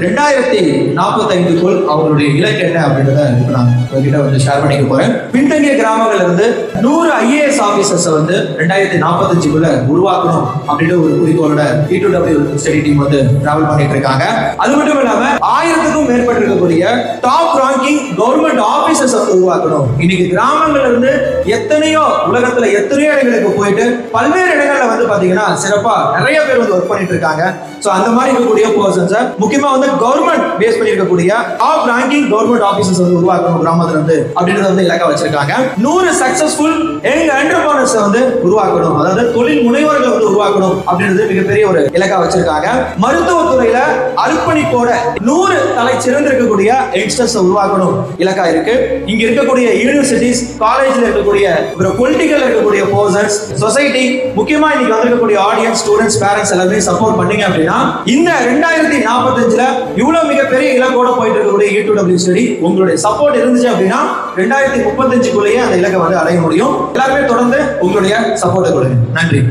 2045க்குள் அவங்களுடைய இலக்கு என்ன அப்படின்றத இப்ப நான் உங்ககிட்ட வந்து ஷேர் பண்ணிக்க போறேன். பின்தங்கிய கிராமங்கள்ல இருந்து 100 IAS ஆபீசர்ஸ் வந்து 2045க்குள்ள உருவாக்கணும் அப்படின்ற ஒரு குறிக்கோளோட T2W ஸ்டடி டீம் வந்து டிராவல் பண்ணிட்டு இருக்காங்க. அது மட்டும் இல்லாம 1000க்கும் மேற்பட்டு இருக்கக்கூடிய டாப் ராங்கிங் கவர்மெண்ட் ஆபீசர்ஸ் வந்து உருவாக்கணும். இன்னைக்கு கிராமங்கள்ல இருந்து எத்தனையோ உலகத்துல எத்தனையோ இடங்களுக்கு போயிட்டு பல்வேறு இடங்கள்ல வந்து பாத்தீங்கன்னா சிறப்பா நிறைய பேர் வந்து ஒர்க் பண்ணிட்டு இருக்காங்க. சோ அந்த மாதிரி இருக்கக்கூடிய பர்சன்ஸ் முக்கியமா வந்து கவர்மெண்ட் பேஸ் பண்ணி இருக்கக்கூடிய டாப் ரேங்கிங் கவர்மெண்ட் ஆபீசர்ஸ் வந்து உருவாக்கணும் கிராமத்துல இருந்து அப்படின்றத வந்து இலக்கா வச்சிருக்காங்க. 100 சக்சஸ்ஃபுல் யங் என்டர்பிரனர்ஸ் வந்து உருவாக்கணும், அதாவது தொழில் முனைவர்களை வந்து உருவாக்கணும் அப்படின்றது மிகப்பெரிய ஒரு இலக்கா வச்சிருக்காங்க. மருத்துவத்துறையில அர்ப்பணிப்போட 100 தலை சிறந்திருக்கக்கூடிய யங்ஸ்டர்ஸ் உருவாக்கணும் இலக்கா இருக்கு. இங்க இருக்கக்கூடிய யூனிவர்சிட்டிஸ், காலேஜ்ல இருக்கக்கூடிய பொலிட்டிக்கல் இருக்கக்கூடிய பர்சன்ஸ், சொசைட்டி, முக்கியமா இன்னைக்கு வந்திருக்கக்கூடிய ஆடியன்ஸ், ஸ்டூடெண்ட்ஸ், பேரண்ட்ஸ் எல்லாமே சப்போர்ட் பண்ணீங்க அப்படின்னா இந்த 2045ல இவ்வளவு மிகப்பெரிய இலக்கோட போயிட்டு இருக்கக்கூடிய T2W ஸ்டடி உங்களுடைய சப்போர்ட் இருந்துச்சு அப்படின்னா 2035க்குள்ளேயே அந்த இலக்கை வந்து அடைய முடியும். எல்லாருமே தொடர்ந்து உங்களுடைய சப்போர்ட்டை கொடுங்க. நன்றி.